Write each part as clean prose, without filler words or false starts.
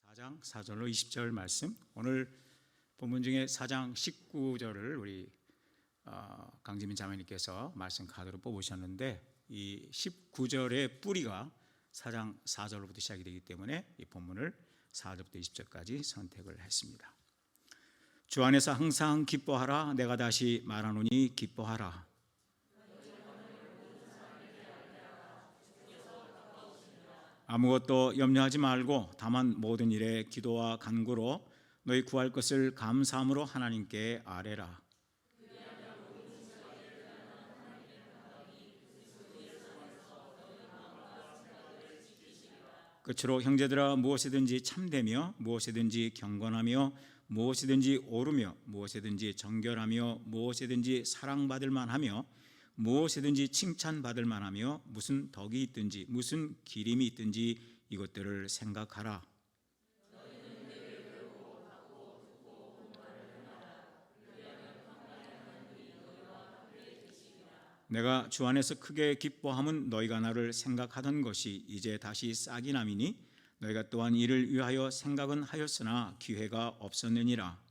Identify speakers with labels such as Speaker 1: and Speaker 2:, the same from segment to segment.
Speaker 1: 4장 4절로 20절 말씀, 오늘 본문 중에 4장 19절을 우리 강지민 자매님께서 말씀 카드로 뽑으셨는데, 이 19절의 뿌리가 4장 4절로부터 시작이 되기 때문에 이 본문을 4절부터 20절까지 선택을 했습니다. 주 안에서 항상 기뻐하라. 내가 다시 말하노니 기뻐하라. 아무것도 염려하지 말고 다만 모든 일에 기도와 간구로 너희 구할 것을 감사함으로 하나님께 아뢰라. 끝으로 형제들아, 무엇이든지 참되며 무엇이든지 경건하며 무엇이든지 옳으며 무엇이든지 정결하며 무엇이든지 사랑받을 만하며 무엇이든지 칭찬받을 만하며 무슨 덕이 있든지 무슨 기림이 있든지 이것들을 생각하라. 내가 주 안에서 크게 기뻐함은 너희가 나를 생각하던 것이 이제 다시 싹이 남이니 너희가 또한 이를 위하여 생각은 하였으나 기회가 없었느니라.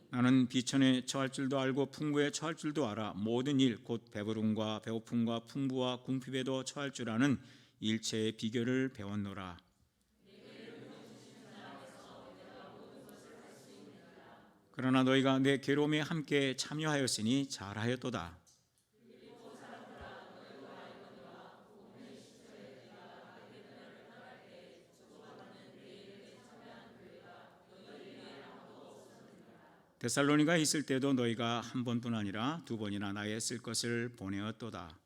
Speaker 1: 나는 비천에 처할 줄도 알고 풍부에 처할 줄도 알아. 모든 일 곧 배부름과 배고픔과 풍부와 궁핍에도 처할 줄 아는 일체의 비결을 배웠노라. 그러나 너희가 내 괴로움에 함께 참여하였으니 잘하였도다. 데살로니가에 있을 때도 너희가 한 번뿐 아니라 두 번이나 나의 쓸 것을 보내었도다.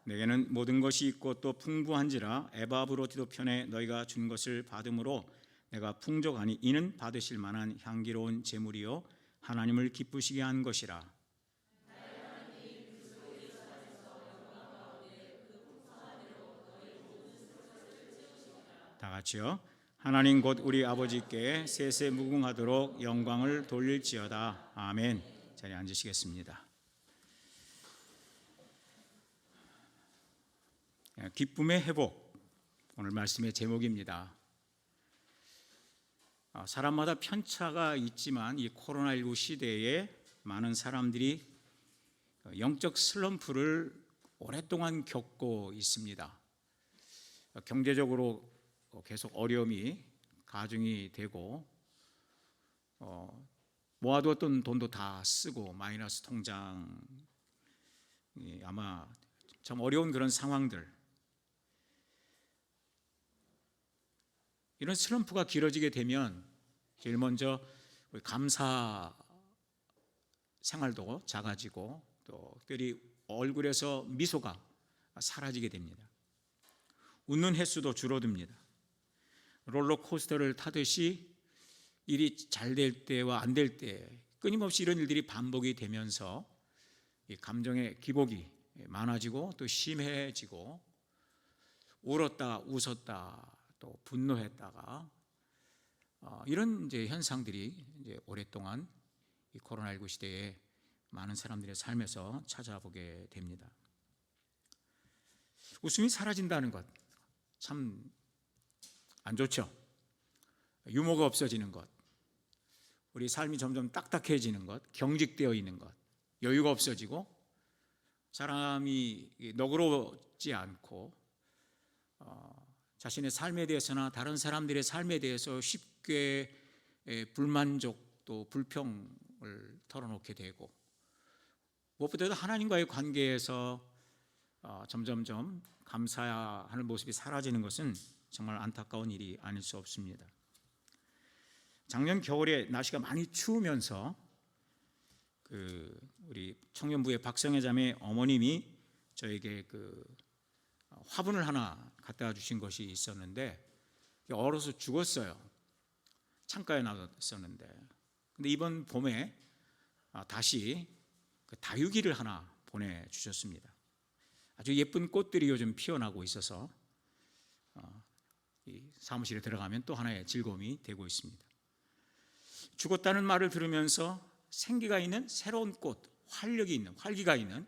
Speaker 1: 내게는 모든 것이 있고 또 풍부한지라 에바브로디도 편에 너희가 준 것을 받음으로 내가 풍족하니 이는 받으실 만한 향기로운 제물이요 하나님을 기쁘시게 한 것이라. 다 같이요. 하나님 곧 우리 아버지께 세세 무궁하도록 영광을 돌릴지어다. 아멘. 자리에 앉으시겠습니다. 기쁨의 회복, 오늘 말씀의 제목입니다. 사람마다 편차가 있지만 이 코로나19 시대에 많은 사람들이 영적 슬럼프를 오랫동안 겪고 있습니다. 경제적으로 계속 어려움이 가중이 되고 모아두었던 돈도 다 쓰고 마이너스 통장이 아마 참 어려운 그런 상황들, 이런 슬럼프가 길어지게 되면 제일 먼저 감사 생활도 작아지고 또 특별히 얼굴에서 미소가 사라지게 됩니다. 웃는 횟수도 줄어듭니다. 롤러코스터를 타듯이 일이 잘 될 때와 안 될 때 끊임없이 이런 일들이 반복이 되면서 이 감정의 기복이 많아지고 또 심해지고 울었다 웃었다 또 분노했다가 이런 이제 현상들이 이제 오랫동안 이 코로나19 시대에 많은 사람들의 삶에서 찾아보게 됩니다. 웃음이 사라진다는 것 참 안 좋죠. 유머가 없어지는 것, 우리 삶이 점점 딱딱해지는 것, 경직되어 있는 것, 여유가 없어지고 사람이 너그러워지지 않고 자신의 삶에 대해서나 다른 사람들의 삶에 대해서 쉽게 불만족 또 불평을 털어놓게 되고 무엇보다도 하나님과의 관계에서 점점점 감사하는 모습이 사라지는 것은 정말 안타까운 일이 아닐 수 없습니다. 작년 겨울에 날씨가 많이 추우면서 우리 청년부의 박성애 자매 어머님이 저에게 화분을 하나 갖다 주신 것이 있었는데 얼어서 죽었어요. 창가에 놔뒀었는데, 근데 이번 봄에 다시 다육이를 하나 보내주셨습니다. 아주 예쁜 꽃들이 요즘 피어나고 있어서 이 사무실에 들어가면 또 하나의 즐거움이 되고 있습니다. 죽었다는 말을 들으면서 생기가 있는 새로운 꽃, 활력이 있는, 활기가 있는,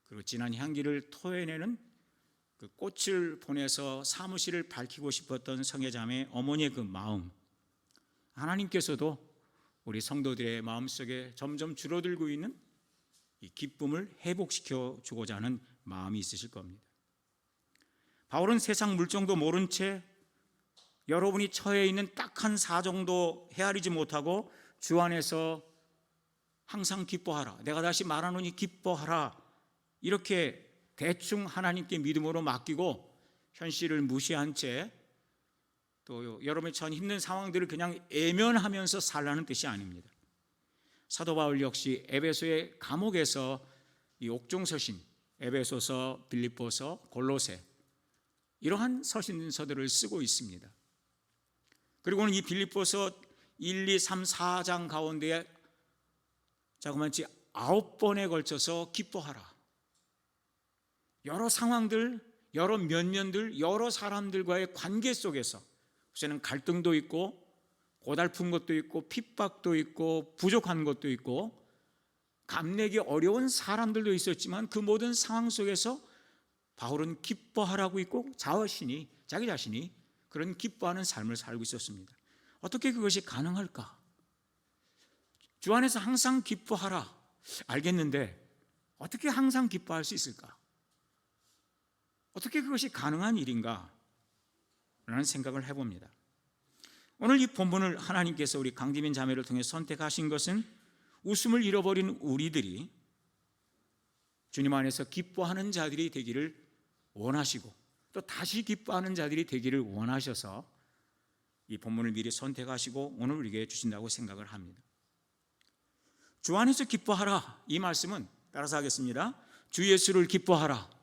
Speaker 1: 그리고 진한 향기를 토해내는 그 꽃을 보내서 사무실을 밝히고 싶었던 성회자매 어머니의 그 마음, 하나님께서도 우리 성도들의 마음속에 점점 줄어들고 있는 이 기쁨을 회복시켜 주고자 하는 마음이 있으실 겁니다. 바울은 세상 물정도 모른 채 여러분이 처해 있는 딱한 사정도 헤아리지 못하고 주 안에서 항상 기뻐하라, 내가 다시 말하노니 기뻐하라, 이렇게 대충 하나님께 믿음으로 맡기고 현실을 무시한 채 또 여러분이 처한 힘든 상황들을 그냥 외면하면서 살라는 뜻이 아닙니다. 사도 바울 역시 에베소의 감옥에서 이 옥중 서신, 에베소서, 빌립보서, 골로새, 이러한 서신서들을 쓰고 있습니다. 그리고는 이 빌립보서 1, 2, 3, 4장 가운데에 자그마치 9번에 걸쳐서 기뻐하라, 여러 상황들, 여러 면면들, 여러 사람들과의 관계 속에서 우선은 갈등도 있고 고달픈 것도 있고 핍박도 있고 부족한 것도 있고 감내기 어려운 사람들도 있었지만 그 모든 상황 속에서 바울은 기뻐하라고 있고 자신이, 자기 자신이 그런 기뻐하는 삶을 살고 있었습니다. 어떻게 그것이 가능할까? 주 안에서 항상 기뻐하라 알겠는데 어떻게 항상 기뻐할 수 있을까? 어떻게 그것이 가능한 일인가? 라는 생각을 해봅니다. 오늘 이 본문을 하나님께서 우리 강지민 자매를 통해 선택하신 것은 웃음을 잃어버린 우리들이 주님 안에서 기뻐하는 자들이 되기를 원하시고 또 다시 기뻐하는 자들이 되기를 원하셔서 이 본문을 미리 선택하시고 오늘 우리에게 주신다고 생각을 합니다. 주 안에서 기뻐하라, 이 말씀은 따라서 하겠습니다. 주 예수를 기뻐하라.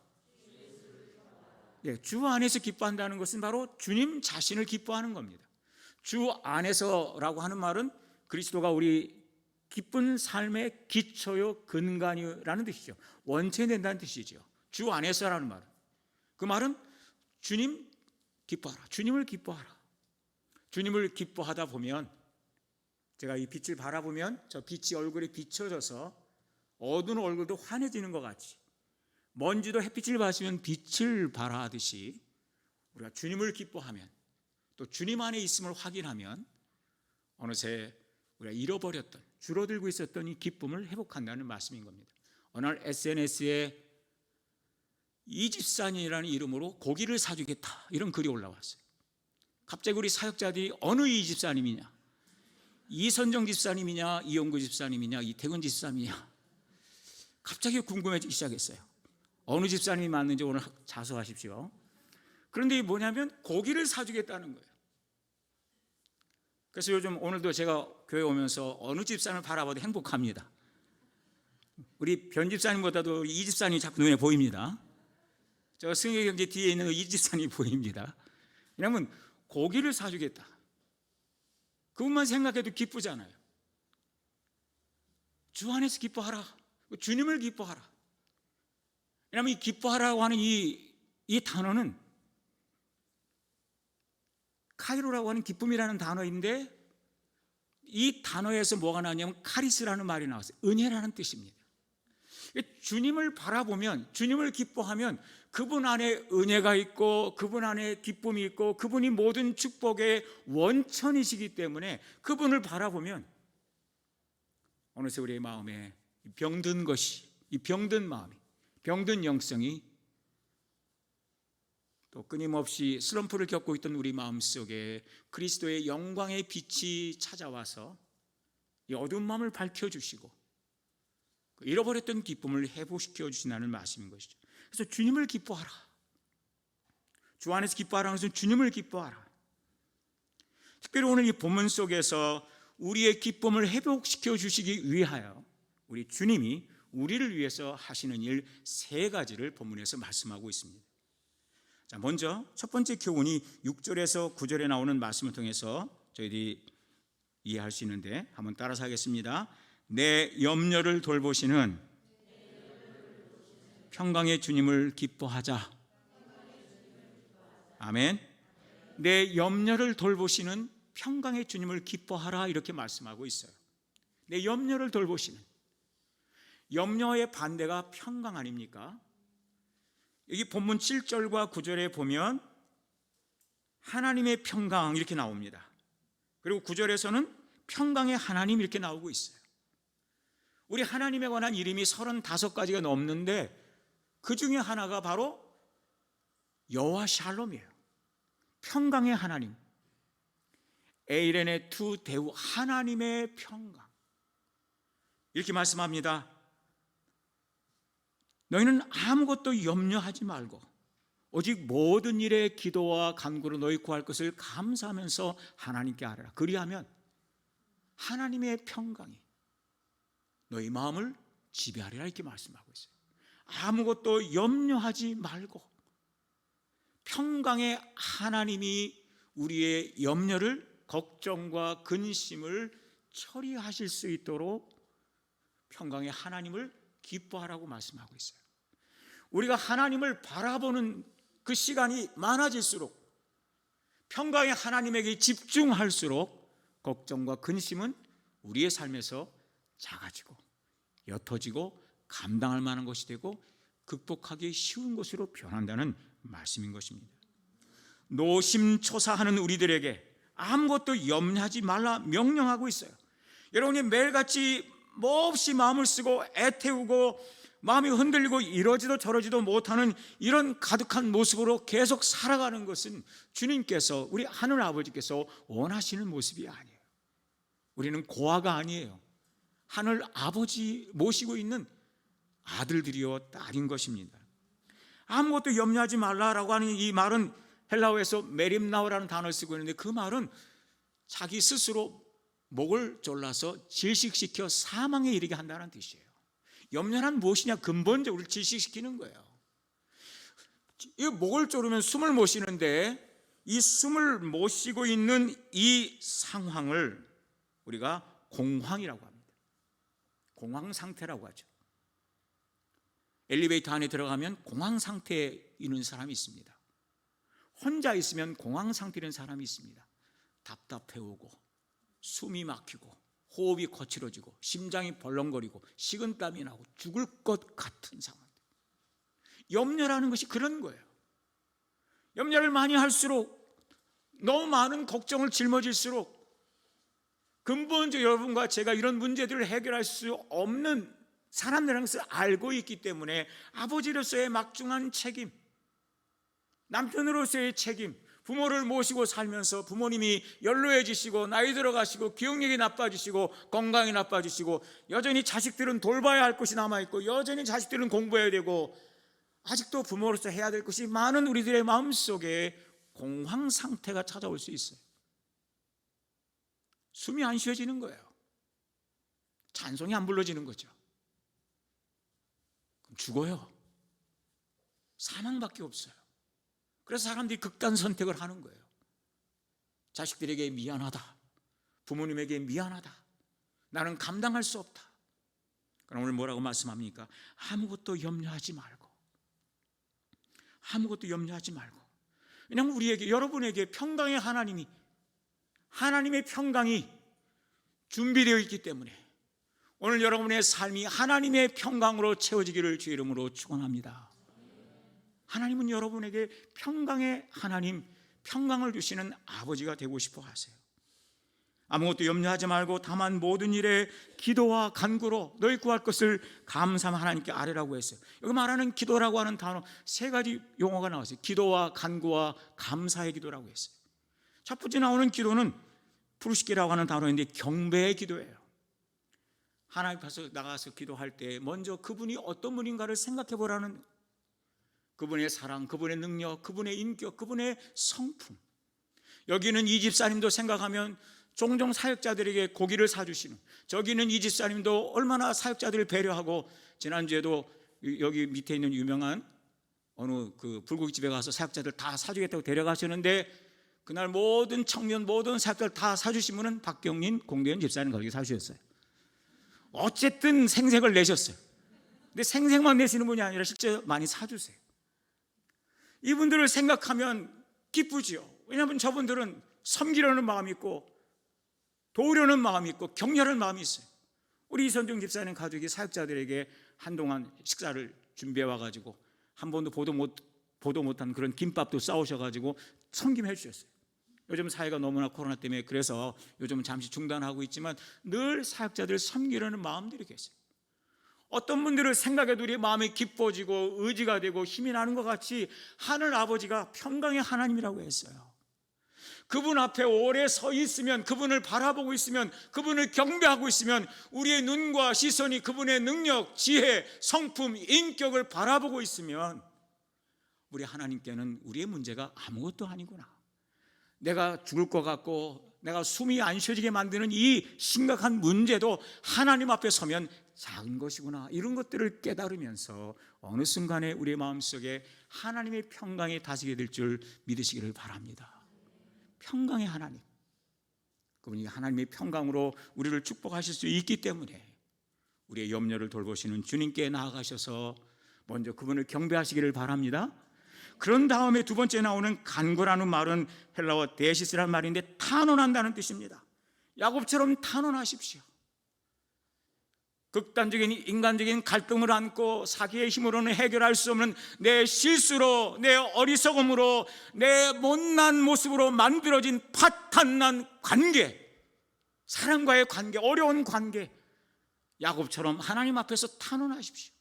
Speaker 1: 네, 주 안에서 기뻐한다는 것은 바로 주님 자신을 기뻐하는 겁니다. 주 안에서라고 하는 말은 그리스도가 우리 기쁜 삶의 기초요 근간이라는 뜻이죠. 원천된다는 뜻이죠. 주 안에서라는 말은, 그 말은 주님 기뻐하라, 주님을 기뻐하라. 주님을 기뻐하다 보면 제가 이 빛을 바라보면 저 빛이 얼굴에 비춰져서 어두운 얼굴도 환해지는 것 같이, 먼지도 햇빛을 받으면 빛을 발하듯이 우리가 주님을 기뻐하면, 또 주님 안에 있음을 확인하면 어느새 우리가 잃어버렸던, 줄어들고 있었던 이 기쁨을 회복한다는 말씀인 겁니다. 어느 날 SNS에 이집산이라는 이름으로 고기를 사주겠다, 이런 글이 올라왔어요. 갑자기 우리 사역자들이 어느 이집사님이냐, 이선정 집사님이냐, 이용구 집사님이냐, 이태근 집사님이냐, 갑자기 궁금해지기 시작했어요. 어느 집사님이 맞는지 오늘 자수하십시오. 그런데 이게 뭐냐면 고기를 사주겠다는 거예요. 그래서 요즘 오늘도 제가 교회 오면서 어느 집사님을 바라봐도 행복합니다. 우리 변 집사님보다도 이 집사님이 자꾸 눈에 보입니다. 저 승희 경제 뒤에 있는 이 집사님이 보입니다. 왜냐하면 고기를 사주겠다, 그것만 생각해도 기쁘잖아요. 주 안에서 기뻐하라, 주님을 기뻐하라. 왜냐하면 이 기뻐하라고 하는 이 단어는 카이로라고 하는 기쁨이라는 단어인데 이 단어에서 뭐가 나왔냐면 카리스라는 말이 나왔어요. 은혜라는 뜻입니다. 주님을 바라보면, 주님을 기뻐하면 그분 안에 은혜가 있고 그분 안에 기쁨이 있고 그분이 모든 축복의 원천이시기 때문에 그분을 바라보면 어느새 우리의 마음에 병든 것이, 이 병든 마음이, 병든 영성이, 또 끊임없이 슬럼프를 겪고 있던 우리 마음속에 그리스도의 영광의 빛이 찾아와서 이 어두운 마음을 밝혀주시고 잃어버렸던 기쁨을 회복시켜 주신다는 말씀인 것이죠. 그래서 주님을 기뻐하라, 주 안에서 기뻐하라는 것은 주님을 기뻐하라. 특별히 오늘 이 본문 속에서 우리의 기쁨을 회복시켜 주시기 위하여 우리 주님이 우리를 위해서 하시는 일 3가지를 본문에서 말씀하고 있습니다. 자, 먼저 첫 번째 교훈이 6절에서 9절에 나오는 말씀을 통해서 저희들이 이해할 수 있는데 한번 따라서 하겠습니다. 내 염려를 돌보시는 평강의 주님을 기뻐하자. 아멘. 내 염려를 돌보시는 평강의 주님을 기뻐하라, 이렇게 말씀하고 있어요. 내 염려를 돌보시는, 염려의 반대가 평강 아닙니까? 여기 본문 7절과 9절에 보면 하나님의 평강 이렇게 나옵니다. 그리고 9절에서는 평강의 하나님 이렇게 나오고 있어요. 우리 하나님에 관한 이름이 35가지가 넘는데 그 중에 하나가 바로 여호와 샬롬이에요. 평강의 하나님, 에이렌의 투 대우, 하나님의 평강. 이렇게 말씀합니다. 너희는 아무것도 염려하지 말고 오직 모든 일에 기도와 간구로 너희 구할 것을 감사하면서 하나님께 아뢰라. 그리하면 하나님의 평강이 너희 마음을 지배하리라, 이렇게 말씀하고 있어요. 아무것도 염려하지 말고 평강의 하나님이 우리의 염려를, 걱정과 근심을 처리하실 수 있도록 평강의 하나님을 기뻐하라고 말씀하고 있어요. 우리가 하나님을 바라보는 그 시간이 많아질수록, 평강의 하나님에게 집중할수록 걱정과 근심은 우리의 삶에서 작아지고 옅어지고 감당할 만한 것이 되고 극복하기 쉬운 것으로 변한다는 말씀인 것입니다. 노심초사하는 우리들에게 아무것도 염려하지 말라 명령하고 있어요. 여러분이 매일같이 몹시 마음을 쓰고 애태우고 마음이 흔들리고 이러지도 저러지도 못하는 이런 가득한 모습으로 계속 살아가는 것은 주님께서, 우리 하늘 아버지께서 원하시는 모습이 아니에요. 우리는 고아가 아니에요. 하늘 아버지 모시고 있는 아들들이요 딸인 것입니다. 아무것도 염려하지 말라라고 하는 이 말은 헬라어에서 메림나오라는 단어를 쓰고 있는데, 그 말은 자기 스스로 목을 졸라서 질식시켜 사망에 이르게 한다는 뜻이에요. 염려란 무엇이냐? 근본적으로 질식시키는 거예요. 이 목을 조르면 숨을 못 쉬는데 이 숨을 못 쉬고 있는 이 상황을 우리가 공황이라고 합니다. 공황 상태라고 하죠. 엘리베이터 안에 들어가면 공황 상태에 있는 사람이 있습니다. 혼자 있으면 공황 상태에 있는 사람이 있습니다. 답답해오고 숨이 막히고 호흡이 거칠어지고 심장이 벌렁거리고 식은땀이 나고 죽을 것 같은 상황. 염려라는 것이 그런 거예요. 염려를 많이 할수록, 너무 많은 걱정을 짊어질수록 근본적으로 여러분과 제가 이런 문제들을 해결할 수 없는 사람이라는 것을 알고 있기 때문에 아버지로서의 막중한 책임, 남편으로서의 책임, 부모를 모시고 살면서 부모님이 연로해지시고 나이 들어가시고 기억력이 나빠지시고 건강이 나빠지시고 여전히 자식들은 돌봐야 할 것이 남아있고 여전히 자식들은 공부해야 되고 아직도 부모로서 해야 될 것이 많은 우리들의 마음속에 공황 상태가 찾아올 수 있어요. 숨이 안 쉬어지는 거예요. 찬송이 안 불러지는 거죠. 그럼 죽어요. 사망밖에 없어요. 그래서 사람들이 극단 선택을 하는 거예요. 자식들에게 미안하다, 부모님에게 미안하다, 나는 감당할 수 없다. 그럼 오늘 뭐라고 말씀합니까? 아무것도 염려하지 말고, 아무것도 염려하지 말고. 왜냐하면 우리에게, 여러분에게 평강의 하나님이, 하나님의 평강이 준비되어 있기 때문에 오늘 여러분의 삶이 하나님의 평강으로 채워지기를 주의 이름으로 축원합니다. 하나님은 여러분에게 평강의 하나님, 평강을 주시는 아버지가 되고 싶어 하세요. 아무것도 염려하지 말고 다만 모든 일에 기도와 간구로 너희 구할 것을 감사하며 하나님께 아뢰라고 했어요. 여기 말하는 기도라고 하는 단어 3가지 용어가 나왔어요. 기도와 간구와 감사의 기도라고 했어요. 첫 번째 나오는 기도는 프루시키라고 하는 단어인데 경배의 기도예요. 하나님 앞에서 나가서 기도할 때 먼저 그분이 어떤 분인가를 생각해 보라는, 그분의 사랑, 그분의 능력, 그분의 인격, 그분의 성품. 여기는 이 집사님도 생각하면 종종 사역자들에게 고기를 사주시는, 저기는 이 집사님도 얼마나 사역자들을 배려하고, 지난주에도 여기 밑에 있는 유명한 어느 그 불고기집에 가서 사역자들 다 사주겠다고 데려가시는데 그날 모든 청년, 모든 사역자들 다 사주신 분은 박경린 공대현 집사님 거기 사주셨어요. 어쨌든 생색을 내셨어요. 근데 생색만 내시는 분이 아니라 실제 많이 사주세요. 이분들을 생각하면 기쁘지요. 왜냐하면 저분들은 섬기려는 마음이 있고 도우려는 마음이 있고 격려하는 마음이 있어요. 우리 이선종 집사님 가족이 사역자들에게 한동안 식사를 준비해 와가지고 한 번도 보도 못한 그런 김밥도 싸우셔가지고 섬김해 주셨어요. 요즘 사회가 너무나 코로나 때문에 그래서 요즘은 잠시 중단하고 있지만 늘 사역자들 섬기려는 마음들이 계세요. 어떤 분들을 생각해도 우리 마음이 기뻐지고 의지가 되고 힘이 나는 것 같이 하늘 아버지가 평강의 하나님이라고 했어요. 그분 앞에 오래 서 있으면, 그분을 바라보고 있으면, 그분을 경배하고 있으면 우리의 눈과 시선이 그분의 능력, 지혜, 성품, 인격을 바라보고 있으면 우리 하나님께는 우리의 문제가 아무것도 아니구나, 내가 죽을 것 같고 내가 숨이 안 쉬어지게 만드는 이 심각한 문제도 하나님 앞에 서면 작은 것이구나, 이런 것들을 깨달으면서 어느 순간에 우리의 마음속에 하나님의 평강이 다스리게 될 줄 믿으시기를 바랍니다. 평강의 하나님, 그분이 하나님의 평강으로 우리를 축복하실 수 있기 때문에 우리의 염려를 돌보시는 주님께 나아가셔서 먼저 그분을 경배하시기를 바랍니다. 그런 다음에 두 번째 나오는 간구라는 말은 헬라어 데시스라는 말인데 탄원한다는 뜻입니다. 야곱처럼 탄원하십시오. 극단적인 인간적인 갈등을 안고 사기의 힘으로는 해결할 수 없는 내 실수로, 내 어리석음으로, 내 못난 모습으로 만들어진 파탄난 관계, 사람과의 관계, 어려운 관계, 야곱처럼 하나님 앞에서 탄원하십시오.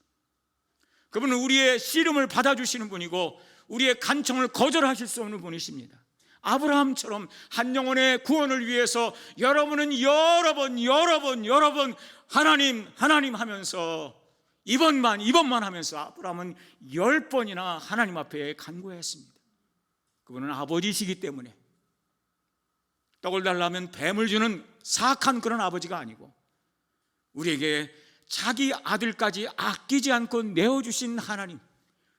Speaker 1: 그분은 우리의 씨름을 받아주시는 분이고 우리의 간청을 거절하실 수 없는 분이십니다. 아브라함처럼 한 영혼의 구원을 위해서 여러분은 여러 번 하나님 하면서 이번만 하면서 아브라함은 10번이나 하나님 앞에 간구했습니다. 그분은 아버지시기 때문에 떡을 달라면 뱀을 주는 사악한 그런 아버지가 아니고 우리에게 자기 아들까지 아끼지 않고 내어주신 하나님,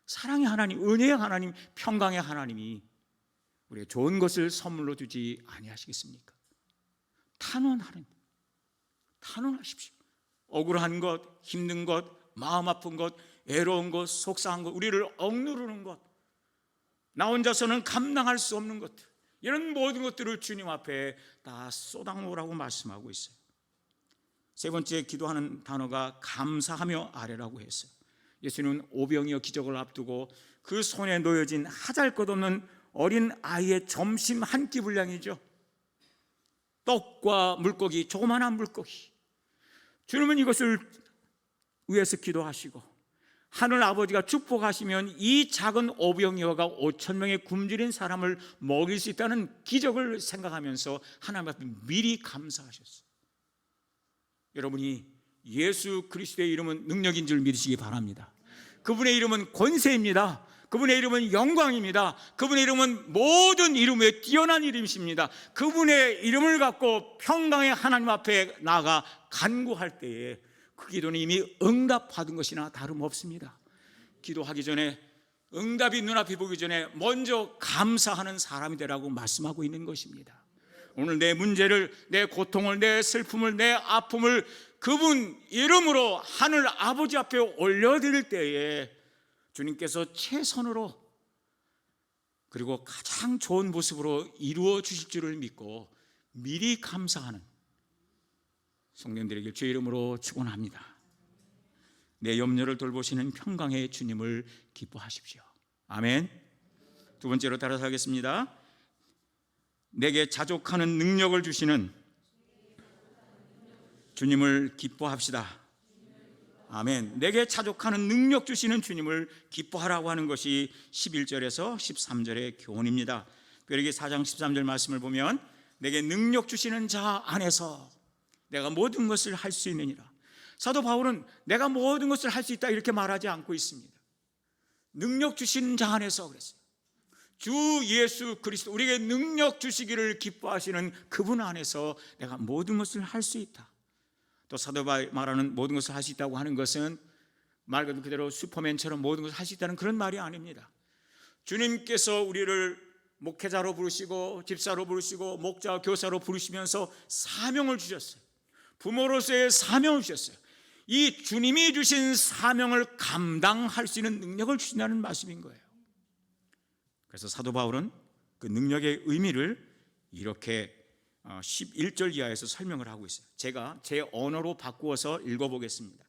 Speaker 1: 사랑의 하나님, 은혜의 하나님, 평강의 하나님이 우리의 좋은 것을 선물로 주지 아니하시겠습니까? 탄원하십시오. 억울한 것, 힘든 것, 마음 아픈 것, 애로운 것, 속상한 것, 우리를 억누르는 것, 나 혼자서는 감당할 수 없는 것들, 이런 모든 것들을 주님 앞에 다 쏟아놓으라고 말씀하고 있어요. 세 번째 기도하는 단어가 감사하며 아뢰라고 했어요. 예수님은 오병이어 기적을 앞두고 그 손에 놓여진 하잘것없는 어린 아이의 점심 한 끼 분량이죠. 떡과 물고기, 조그마한 물고기. 주님은 이것을 위해서 기도하시고 하늘 아버지가 축복하시면 이 작은 오병이어가 5,000명의 굶주린 사람을 먹일 수 있다는 기적을 생각하면서 하나님 앞에 미리 감사하셨어요. 여러분이 예수 그리스도의 이름은 능력인 줄 믿으시기 바랍니다. 그분의 이름은 권세입니다. 그분의 이름은 영광입니다. 그분의 이름은 모든 이름에 뛰어난 이름이십니다. 그분의 이름을 갖고 평강의 하나님 앞에 나아가 간구할 때에 그 기도는 이미 응답받은 것이나 다름없습니다. 기도하기 전에, 응답이 눈앞에 보기 전에 먼저 감사하는 사람이 되라고 말씀하고 있는 것입니다. 오늘 내 문제를, 내 고통을, 내 슬픔을, 내 아픔을 그분 이름으로 하늘 아버지 앞에 올려드릴 때에 주님께서 최선으로 그리고 가장 좋은 모습으로 이루어 주실 줄을 믿고 미리 감사하는 성도님들에게 주의 이름으로 축원합니다. 내 염려를 돌보시는 평강의 주님을 기뻐하십시오. 아멘. 두 번째로 따라서 하겠습니다. 내게 자족하는 능력을 주시는 주님을 기뻐합시다. 아멘. 내게 자족하는 능력 주시는 주님을 기뻐하라고 하는 것이 11절에서 13절의 교훈입니다. 그러기 4장 13절 말씀을 보면 내게 능력 주시는 자 안에서 내가 모든 것을 할 수 있느니라. 사도 바울은 내가 모든 것을 할 수 있다 이렇게 말하지 않고 있습니다. 능력 주시는 자 안에서 그랬어요. 주 예수 그리스도 우리에게 능력 주시기를 기뻐하시는 그분 안에서 내가 모든 것을 할 수 있다. 또 사도 바울이 말하는 모든 것을 할 수 있다고 하는 것은 말 그대로 슈퍼맨처럼 모든 것을 할 수 있다는 그런 말이 아닙니다. 주님께서 우리를 목회자로 부르시고 집사로 부르시고 목자 교사로 부르시면서 사명을 주셨어요. 부모로서의 사명을 주셨어요. 이 주님이 주신 사명을 감당할 수 있는 능력을 주신다는 말씀인 거예요. 그래서 사도 바울은 그 능력의 의미를 이렇게 11절 이하에서 설명을 하고 있어요. 제가 제 언어로 바꾸어서 읽어보겠습니다.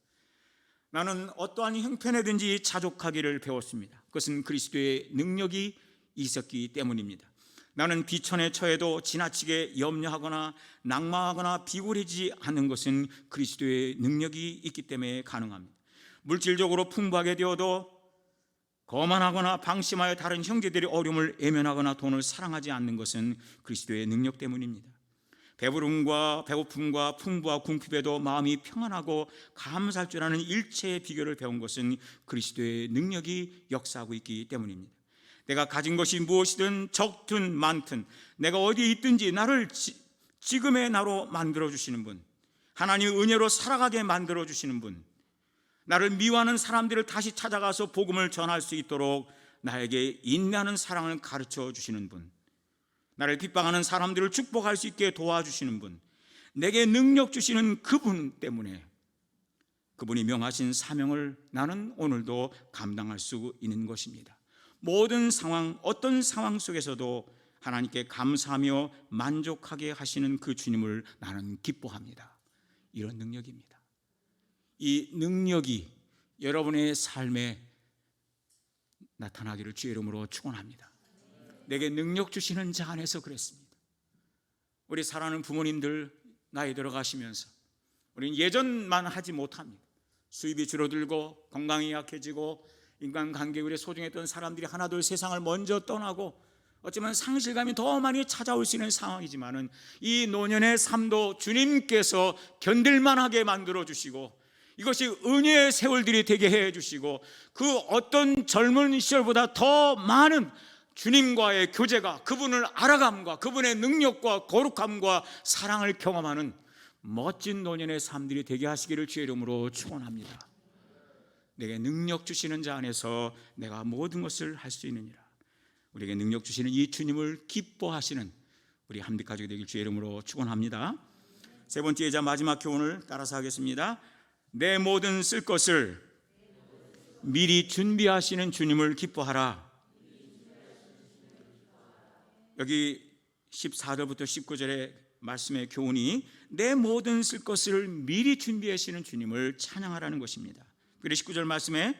Speaker 1: 나는 어떠한 형편에든지 자족하기를 배웠습니다. 그것은 그리스도의 능력이 있었기 때문입니다. 나는 비천에 처해도 지나치게 염려하거나 낙마하거나 비굴해지지 않는 것은 그리스도의 능력이 있기 때문에 가능합니다. 물질적으로 풍부하게 되어도 거만하거나 방심하여 다른 형제들의 어려움을 외면하거나 돈을 사랑하지 않는 것은 그리스도의 능력 때문입니다. 배부름과 배고픔과 풍부와 궁핍에도 마음이 평안하고 감사할 줄 아는 일체의 비결을 배운 것은 그리스도의 능력이 역사하고 있기 때문입니다. 내가 가진 것이 무엇이든 적든 많든 내가 어디에 있든지 나를 지금의 나로 만들어주시는 분, 하나님의 은혜로 살아가게 만들어주시는 분, 나를 미워하는 사람들을 다시 찾아가서 복음을 전할 수 있도록 나에게 인내하는 사랑을 가르쳐 주시는 분, 나를 핍박하는 사람들을 축복할 수 있게 도와주시는 분, 내게 능력 주시는 그분 때문에 그분이 명하신 사명을 나는 오늘도 감당할 수 있는 것입니다. 모든 상황, 어떤 상황 속에서도 하나님께 감사하며 만족하게 하시는 그 주님을 나는 기뻐합니다. 이런 능력입니다. 이 능력이 여러분의 삶에 나타나기를 주의 이름으로 축원합니다. 내게 능력 주시는 자 안에서 그랬습니다. 우리 사랑하는 부모님들 나이 들어가시면서 우리는 예전만 하지 못합니다. 수입이 줄어들고 건강이 약해지고 인간관계 우리 소중했던 사람들이 하나둘 세상을 먼저 떠나고 어쩌면 상실감이 더 많이 찾아올 수 있는 상황이지만은 이 노년의 삶도 주님께서 견딜만하게 만들어주시고 이것이 은혜의 세월들이 되게 해주시고 그 어떤 젊은 시절보다 더 많은 주님과의 교제가 그분을 알아감과 그분의 능력과 거룩함과 사랑을 경험하는 멋진 노년의 삶들이 되게 하시기를 주의 이름으로 축원합니다. 내게 능력 주시는 자 안에서 내가 모든 것을 할 수 있느니라. 우리에게 능력 주시는 이 주님을 기뻐하시는 우리 함께 가족이 되길 주의 이름으로 축원합니다. 세 번째 마지막 교훈을 따라서 하겠습니다. 내 모든 쓸 것을 미리 준비하시는 주님을 기뻐하라. 여기 14절부터 19절의 말씀의 교훈이 내 모든 쓸 것을 미리 준비하시는 주님을 찬양하라는 것입니다. 그리고 19절 말씀에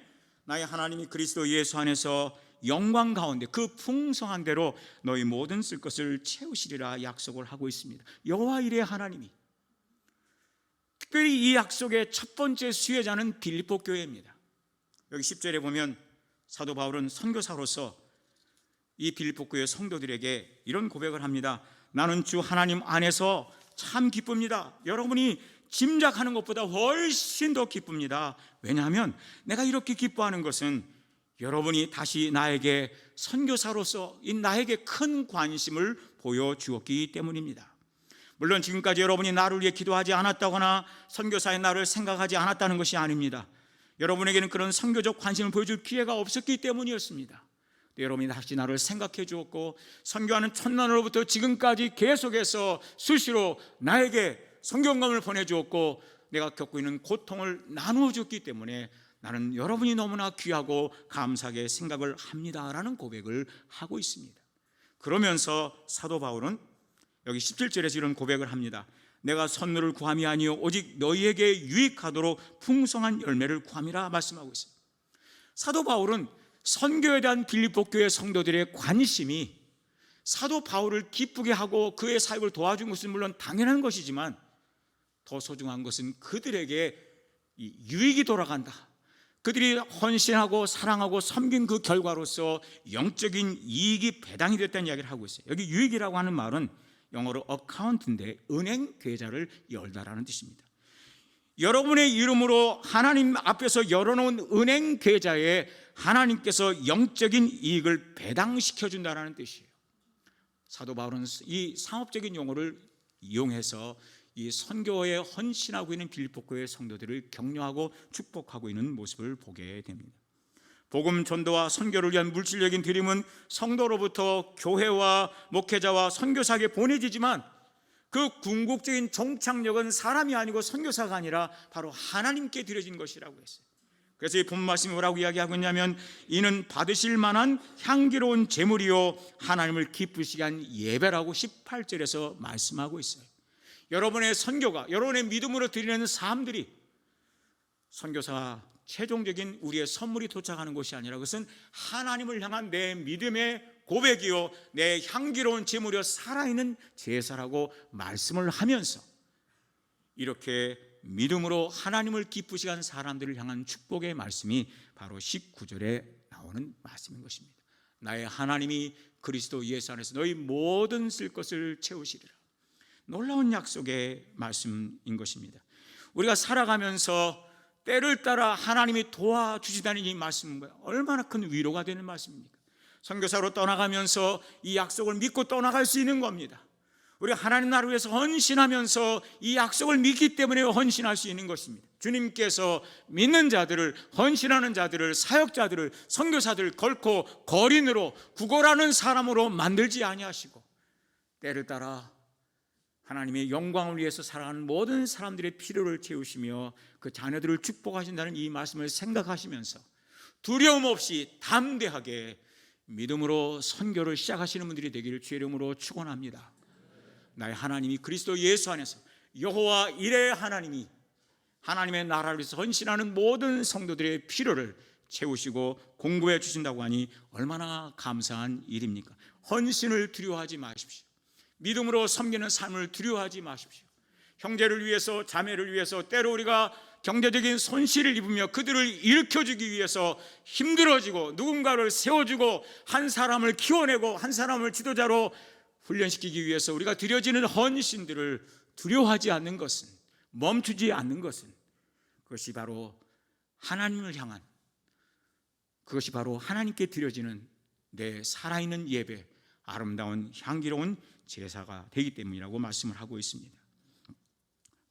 Speaker 1: 나의 하나님이 그리스도 예수 안에서 영광 가운데 그 풍성한 대로 너희 모든 쓸 것을 채우시리라 약속을 하고 있습니다. 여호와 이레 하나님이 특별히 이 약속의 첫 번째 수혜자는 빌립보 교회입니다. 여기 10절에 보면 사도 바울은 선교사로서 이 빌립보 교회 성도들에게 이런 고백을 합니다. 나는 주 하나님 안에서 참 기쁩니다. 여러분이 짐작하는 것보다 훨씬 더 기쁩니다. 왜냐하면 내가 이렇게 기뻐하는 것은 여러분이 다시 나에게 선교사로서 나에게 큰 관심을 보여주었기 때문입니다. 물론 지금까지 여러분이 나를 위해 기도하지 않았다거나 선교사의 나를 생각하지 않았다는 것이 아닙니다. 여러분에게는 그런 선교적 관심을 보여줄 기회가 없었기 때문이었습니다. 여러분이 다시 나를 생각해 주었고 선교하는 첫날로부터 지금까지 계속해서 수시로 나에게 성경감을 보내주었고 내가 겪고 있는 고통을 나누어 줬기 때문에 나는 여러분이 너무나 귀하고 감사하게 생각을 합니다라는 고백을 하고 있습니다. 그러면서 사도 바울은 여기 17절에서 이런 고백을 합니다. 내가 선물을 구함이 아니요 오직 너희에게 유익하도록 풍성한 열매를 구함이라 말씀하고 있습니다. 사도 바울은 선교에 대한 빌립보 교회 성도들의 관심이 사도 바울을 기쁘게 하고 그의 사역을 도와준 것은 물론 당연한 것이지만 더 소중한 것은 그들에게 유익이 돌아간다. 그들이 헌신하고 사랑하고 섬긴 그 결과로서 영적인 이익이 배당이 됐다는 이야기를 하고 있어요. 여기 유익이라고 하는 말은 영어로 어카운트인데 은행 계좌를 열다라는 뜻입니다. 여러분의 이름으로 하나님 앞에서 열어놓은 은행 계좌에 하나님께서 영적인 이익을 배당시켜 준다는 뜻이에요. 사도 바울은 이 상업적인 용어를 이용해서 이 선교에 헌신하고 있는 빌립보 교회 성도들을 격려하고 축복하고 있는 모습을 보게 됩니다. 복음 전도와 선교를 위한 물질적인 드림은 성도로부터 교회와 목회자와 선교사에게 보내지지만 그 궁극적인 종착역은 사람이 아니고 선교사가 아니라 바로 하나님께 드려진 것이라고 했어요. 그래서 이 본 말씀이 뭐라고 이야기하고 있냐면, 이는 받으실 만한 향기로운 제물이요 하나님을 기쁘시게 한 예배라고 18절에서 말씀하고 있어요. 여러분의 선교가, 여러분의 믿음으로 드리는 삶들이 선교사 최종적인 우리의 선물이 도착하는 것이 아니라 그것은 하나님을 향한 내 믿음의 고백이요 내 향기로운 제물이요 살아있는 제사라고 말씀을 하면서, 이렇게 믿음으로 하나님을 기쁘시게 한 사람들을 향한 축복의 말씀이 바로 19절에 나오는 말씀인 것입니다. 나의 하나님이 그리스도 예수 안에서 너희 모든 쓸 것을 채우시리라. 놀라운 약속의 말씀인 것입니다. 우리가 살아가면서 때를 따라 하나님이 도와주시다는 이 말씀은 얼마나 큰 위로가 되는 말씀입니까? 선교사로 떠나가면서 이 약속을 믿고 떠나갈 수 있는 겁니다. 우리가 하나님 나라를 위해서 헌신하면서 이 약속을 믿기 때문에 헌신할 수 있는 것입니다. 주님께서 믿는 자들을, 헌신하는 자들을, 사역자들을, 선교사들을 결코 거린으로, 구걸하는 사람으로 만들지 아니하시고 때를 따라 하나님의 영광을 위해서 살아가는 모든 사람들의 필요를 채우시며 그 자녀들을 축복하신다는 이 말씀을 생각하시면서 두려움 없이 담대하게 믿음으로 선교를 시작하시는 분들이 되기를 주의 이름으로 축원합니다. 나의 하나님이 그리스도 예수 안에서 여호와 이레 하나님이 하나님의 나라를 위해서 헌신하는 모든 성도들의 필요를 채우시고 공급해 주신다고 하니 얼마나 감사한 일입니까? 헌신을 두려워하지 마십시오. 믿음으로 섬기는 삶을 두려워하지 마십시오. 형제를 위해서, 자매를 위해서, 때로 우리가 경제적인 손실을 입으며 그들을 일으켜주기 위해서 힘들어지고 누군가를 세워주고 한 사람을 키워내고 한 사람을 지도자로 훈련시키기 위해서 우리가 드려지는 헌신들을 두려워하지 않는 것은, 멈추지 않는 것은, 그것이 바로 하나님을 향한, 그것이 바로 하나님께 드려지는 내 살아있는 예배, 아름다운 향기로운 제사가 되기 때문이라고 말씀을 하고 있습니다.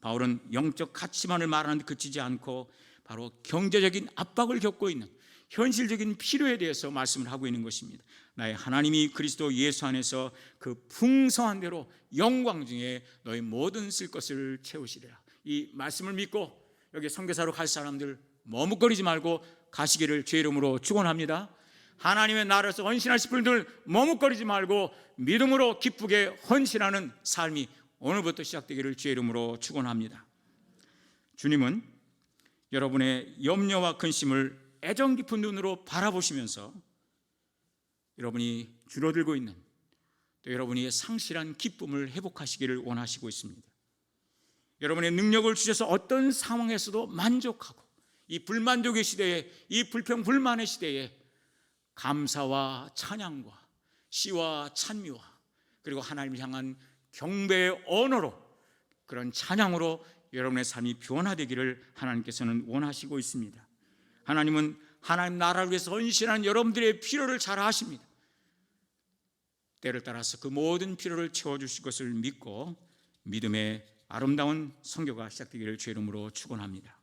Speaker 1: 바울은 영적 가치만을 말하는 데 그치지 않고 바로 경제적인 압박을 겪고 있는 현실적인 필요에 대해서 말씀을 하고 있는 것입니다. 나의 하나님이 그리스도 예수 안에서 그 풍성한 대로 영광 중에 너희 모든 쓸 것을 채우시리라. 이 말씀을 믿고 여기 선교사로 갈 사람들 머뭇거리지 말고 가시기를 주의 이름으로 축원합니다. 하나님의 나라에서 헌신하실 분들 머뭇거리지 말고 믿음으로 기쁘게 헌신하는 삶이 오늘부터 시작되기를 주의 이름으로 축원합니다. 주님은 여러분의 염려와 근심을 애정 깊은 눈으로 바라보시면서 여러분이 줄어들고 있는, 또 여러분이 상실한 기쁨을 회복하시기를 원하시고 있습니다. 여러분의 능력을 주셔서 어떤 상황에서도 만족하고, 이 불만족의 시대에, 이 불평불만의 시대에 감사와 찬양과 시와 찬미와 그리고 하나님을 향한 경배의 언어로, 그런 찬양으로 여러분의 삶이 변화되기를 하나님께서는 원하시고 있습니다. 하나님은 하나님 나라를 위해서 헌신하는 여러분들의 필요를 잘 아십니다. 때를 따라서 그 모든 필요를 채워주실 것을 믿고 믿음의 아름다운 선교가 시작되기를 주의 이름으로 축원합니다.